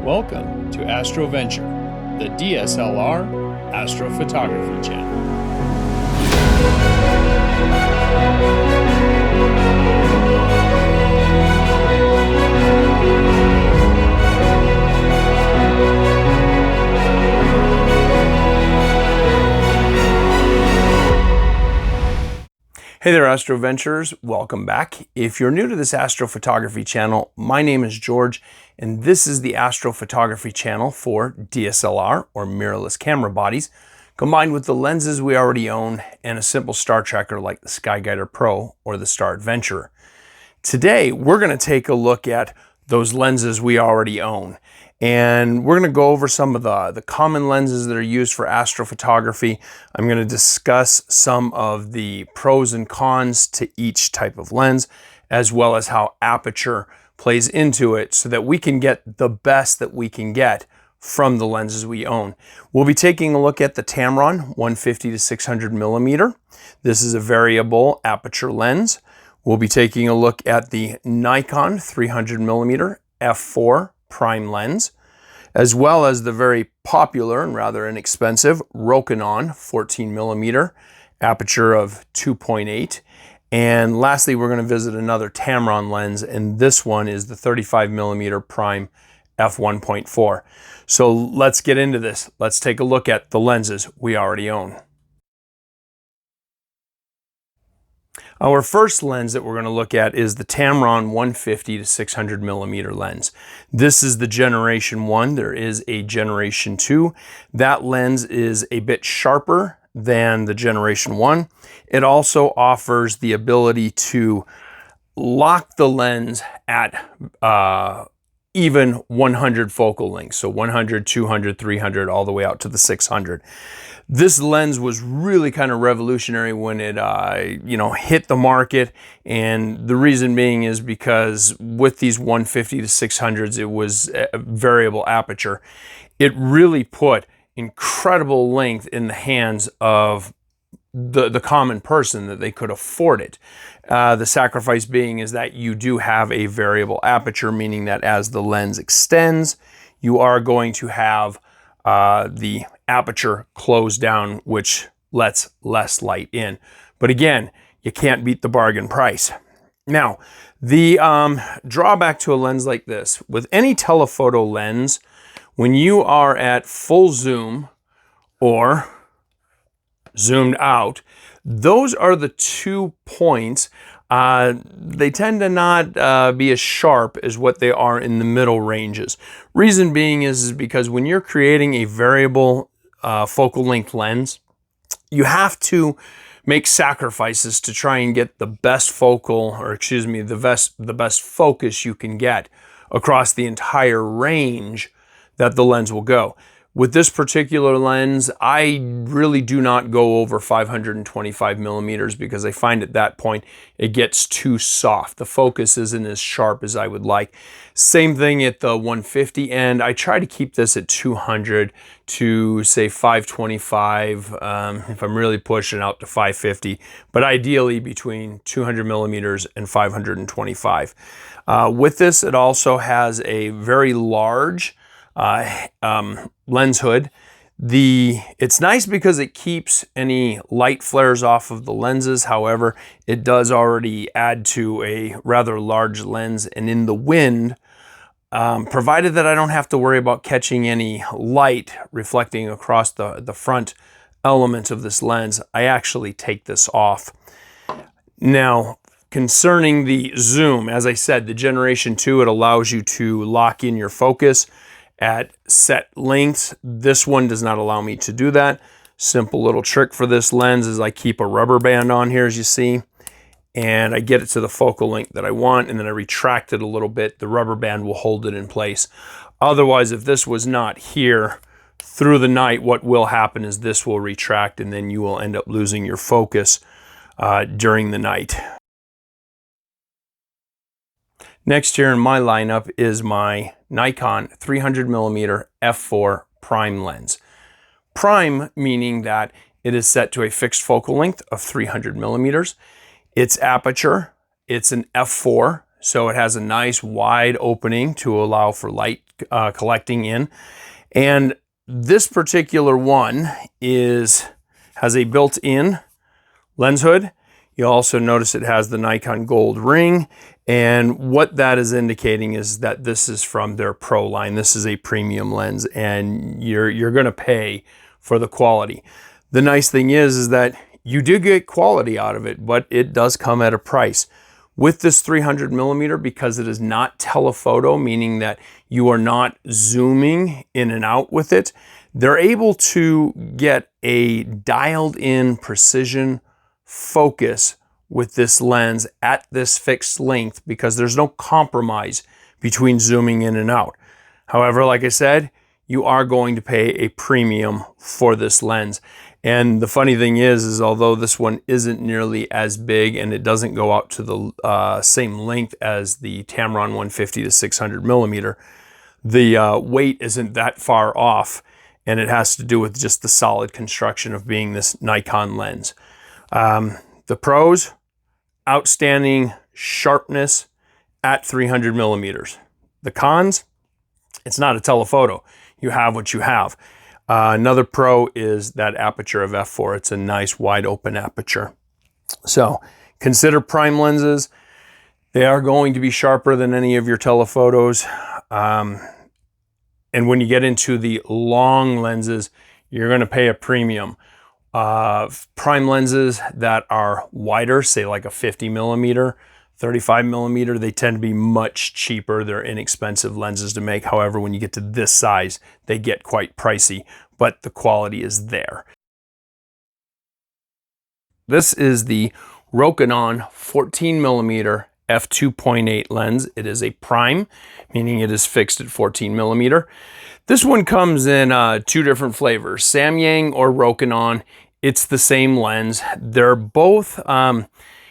Welcome to Astroventure, the DSLR astrophotography channel. Hey there, Astroventurers. Welcome back. If you're new to this astrophotography channel, my name is George, and this is the astrophotography channel for DSLR, or mirrorless camera bodies, combined with the lenses we already own and a simple star tracker like the Skyguider Pro or the Star Adventurer. Today, we're going to take a look at those lenses we already own. And we're going to go over some of the common lenses that are used for astrophotography. I'm going to discuss some of the pros and cons to each type of lens, as well as how aperture plays into it so that we can get the best that we can get from the lenses we own. We'll be taking a look at the Tamron 150 to 600 millimeter. This is a variable aperture lens. We'll be taking a look at the Nikon 300 millimeter f4 prime lens, as well as the very popular and rather inexpensive Rokinon 14 millimeter aperture of 2.8. And lastly, we're going to visit another Tamron lens, and this one is the 35 millimeter prime f1.4. So let's get into this. Let's take a look at the lenses we already own. Our first lens that we're going to look at is the Tamron 150 to 600 millimeter lens. This is the generation 1. There is a generation 2. That lens is a bit sharper than the generation 1. It also offers the ability to lock the lens at even 100 focal lengths. So 100, 200, 300, all the way out to the 600. This lens was really kind of revolutionary when it hit the market, and the reason being is because with these 150 to 600s, it was a variable aperture. It really put incredible length in the hands of the common person that they could afford it. The sacrifice being is that you do have a variable aperture, meaning that as the lens extends, you are going to have the aperture closed down, which lets less light in. But again, you can't beat the bargain price. Now, the drawback to a lens like this, with any telephoto lens, when you are at full zoom or zoomed out, those are the 2 points. They tend to not be as sharp as what they are in the middle ranges. Reason being is because when you're creating a variable focal length lens, you have to make sacrifices to try and get the best the best focus you can get across the entire range that the lens will go. With this particular lens, I really do not go over 525 millimeters because I find at that point it gets too soft. The focus isn't as sharp as I would like. Same thing at the 150 end. I try to keep this at 200 to say 525 if I'm really pushing out to 550, but ideally between 200 millimeters and 525. With this, it also has a very large lens hood. It's nice because it keeps any light flares off of the lenses. However, it does already add to a rather large lens, and in the wind, provided that I don't have to worry about catching any light reflecting across the front element of this lens, I actually take this off. Now, concerning the zoom, as I said, the generation 2, it allows you to lock in your focus at set lengths. This one does not allow me to do that. Simple little trick for this lens is I keep a rubber band on here, as you see, and I get it to the focal length that I want, and then I retract it a little bit. The rubber band will hold it in place. Otherwise, if this was not here through the night, what will happen is this will retract, and then you will end up losing your focus during the night. Next here in my lineup is my Nikon 300 millimeter f4 prime lens. Prime meaning that it is set to a fixed focal length of 300 millimeters. Its aperture, it's an f4, so it has a nice wide opening to allow for light collecting in. And this particular one has a built-in lens hood. You also notice it has the Nikon gold ring, and what that is indicating is that this is from their Pro line. This is a premium lens, and you're going to pay for the quality. The nice thing is that you do get quality out of it, but it does come at a price. With this 300mm, because it is not telephoto, meaning that you are not zooming in and out with it, they're able to get a dialed in precision focus with this lens at this fixed length, because there's no compromise between zooming in and out. However, like I said, you are going to pay a premium for this lens. And the funny thing is although this one isn't nearly as big and it doesn't go out to the same length as the Tamron 150 to 600mm, the weight isn't that far off, and it has to do with just the solid construction of being this Nikon lens. The pros, outstanding sharpness at 300mm. The cons, it's not a telephoto. You have what you have. Another pro is that aperture of f4. It's a nice wide open aperture. So consider prime lenses. They are going to be sharper than any of your telephotos. And when you get into the long lenses, you're going to pay a premium. Prime lenses that are wider, say like a 50mm, 35mm, they tend to be much cheaper. They're inexpensive lenses to make. However, when you get to this size, they get quite pricey, but the quality is there. This is the Rokinon 14mm f2.8 lens. It is a prime, meaning it is fixed at 14mm. This one comes in two different flavors, Samyang or Rokinon. It's the same lens. They're both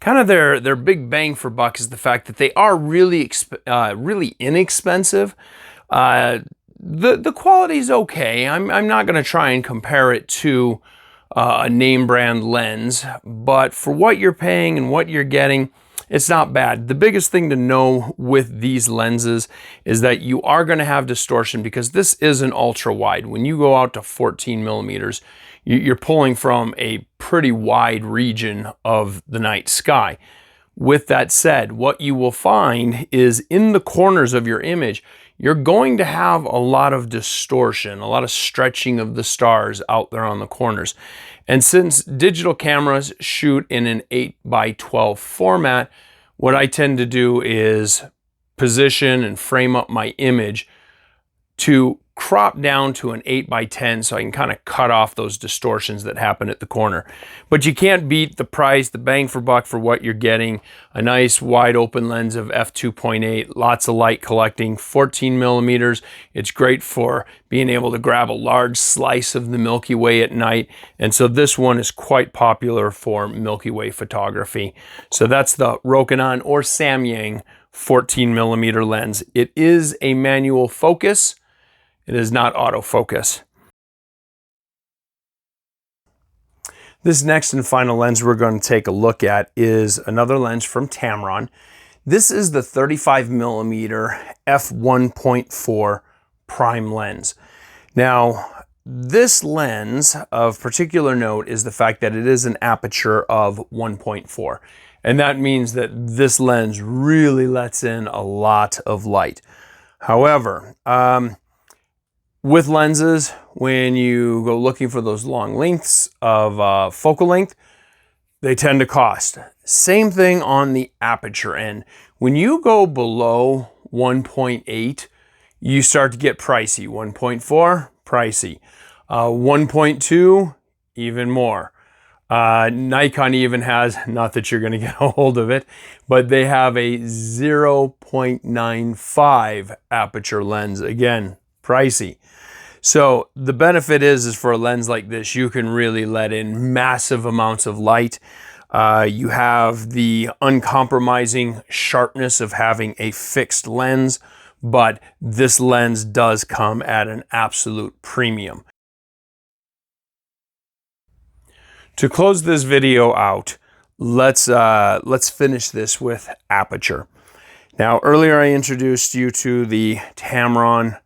kind of their big bang for buck is the fact that they are really inexpensive. The quality is okay. I'm not going to try and compare it to a name brand lens, but for what you're paying and what you're getting, it's not bad. The biggest thing to know with these lenses is that you are going to have distortion, because this is an ultra wide. When you go out to 14mm, you're pulling from a pretty wide region of the night sky. With that said, what you will find is in the corners of your image, you're going to have a lot of distortion, a lot of stretching of the stars out there on the corners. And since digital cameras shoot in an 8x12 format, what I tend to do is position and frame up my image to crop down to an 8x10 so I can kind of cut off those distortions that happen at the corner. But you can't beat the price, the bang for buck for what you're getting. A nice wide open lens of f2.8, lots of light collecting, 14mm. It's great for being able to grab a large slice of the Milky Way at night. And so this one is quite popular for Milky Way photography. So that's the Rokinon or Samyang 14mm lens. It is a manual focus. It is not autofocus. This next and final lens we're going to take a look at is another lens from Tamron. This is the 35mm f1.4 prime lens. Now, this lens of particular note is the fact that it is an aperture of 1.4. And that means that this lens really lets in a lot of light. However, with lenses, when you go looking for those long lengths of focal length, they tend to cost. Same thing on the aperture end. When you go below 1.8, you start to get pricey. 1.4, pricey. 1.2, even more. Nikon even has, not that you're going to get a hold of it, but they have a 0.95 aperture lens. Again, pricey. So the benefit is for a lens like this, you can really let in massive amounts of light. You have the uncompromising sharpness of having a fixed lens, but this lens does come at an absolute premium. To close this video out, let's finish this with aperture. Now, earlier I introduced you to the Tamron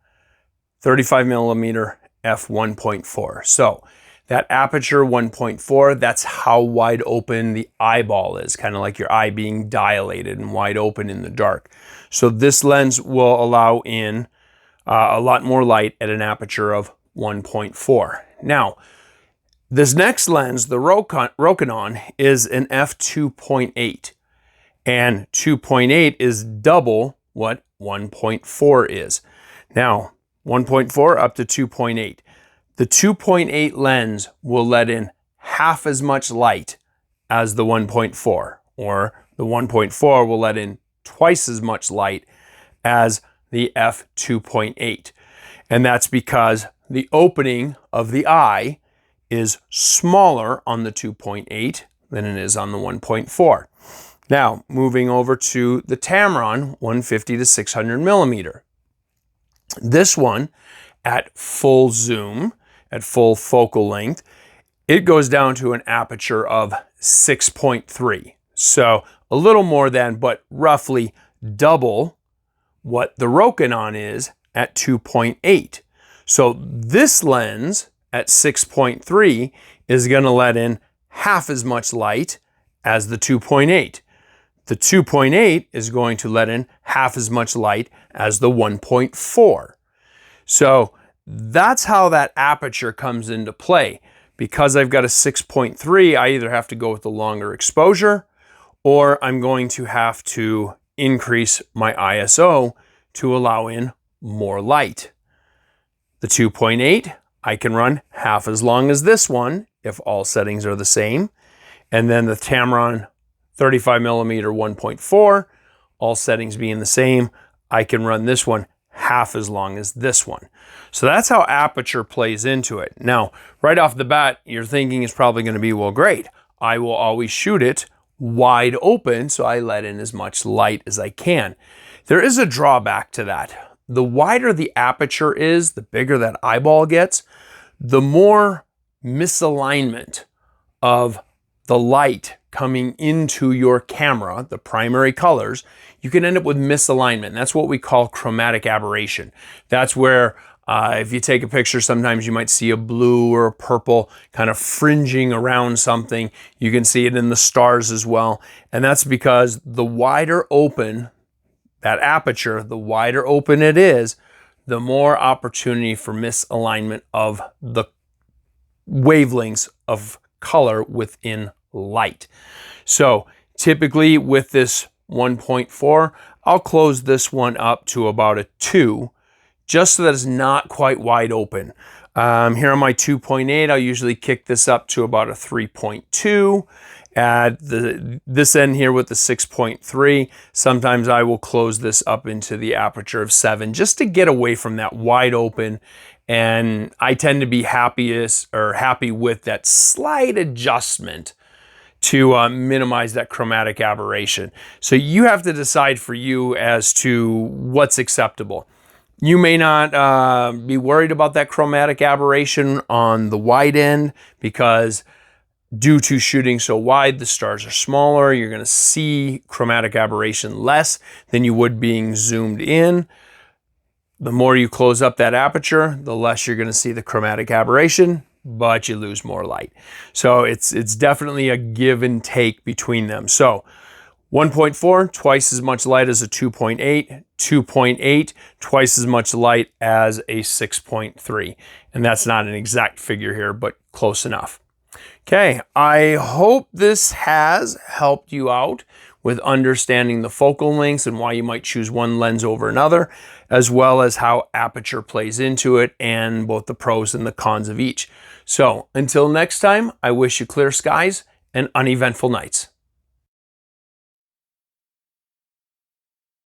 35 millimeter f1.4. So that aperture 1.4, that's how wide open the eyeball is, kind of like your eye being dilated and wide open in the dark. So this lens will allow in a lot more light at an aperture of 1.4. Now, this next lens, the Rokinon, is an f2.8. And 2.8 is double what 1.4 is. Now, 1.4 up to 2.8. The 2.8 lens will let in half as much light as the 1.4, or the 1.4 will let in twice as much light as the f2.8. And that's because the opening of the eye is smaller on the 2.8 than it is on the 1.4. Now, moving over to the Tamron 150 to 600 millimeter. This one, at full zoom, at full focal length, it goes down to an aperture of 6.3. So a little more than, but roughly double what the Rokinon is at 2.8. So this lens at 6.3 is going to let in half as much light as the 2.8. The 2.8 is going to let in half as much light as the 1.4. So that's how that aperture comes into play. Because I've got a 6.3, I either have to go with the longer exposure, or I'm going to have to increase my ISO to allow in more light. The 2.8, I can run half as long as this one if all settings are the same. And then the Tamron 35 millimeter 1.4, all settings being the same, I can run this one half as long as this one. So that's how aperture plays into it. Now, right off the bat, you're thinking it's probably going to be, well, great. I will always shoot it wide open, so I let in as much light as I can. There is a drawback to that. The wider the aperture is, the bigger that eyeball gets, the more misalignment of the light coming into your camera, the primary colors, you can end up with misalignment. That's what we call chromatic aberration. That's where if you take a picture, sometimes you might see a blue or a purple kind of fringing around something. You can see it in the stars as well. And that's because the wider open that aperture, the wider open it is, the more opportunity for misalignment of the wavelengths of color within light. So typically with this 1.4, I'll close this one up to about a 2, just so that it's not quite wide open. Here on my 2.8, I'll usually kick this up to about a 3.2. At this end here with the 6.3, sometimes I will close this up into the aperture of 7 just to get away from that wide open. And I tend to be happy with that slight adjustment to minimize that chromatic aberration. So you have to decide for you as to what's acceptable. You may not be worried about that chromatic aberration on the wide end because due to shooting so wide, the stars are smaller. You're going to see chromatic aberration less than you would being zoomed in. The more you close up that aperture, the less you're going to see the chromatic aberration, but you lose more light. So it's definitely a give and take between them. So 1.4, twice as much light as a 2.8. 2.8, twice as much light as a 6.3. And that's not an exact figure here, but close enough. Okay, I hope this has helped you out with understanding the focal lengths and why you might choose one lens over another, as well as how aperture plays into it and both the pros and the cons of each. So until next time, I wish you clear skies and uneventful nights.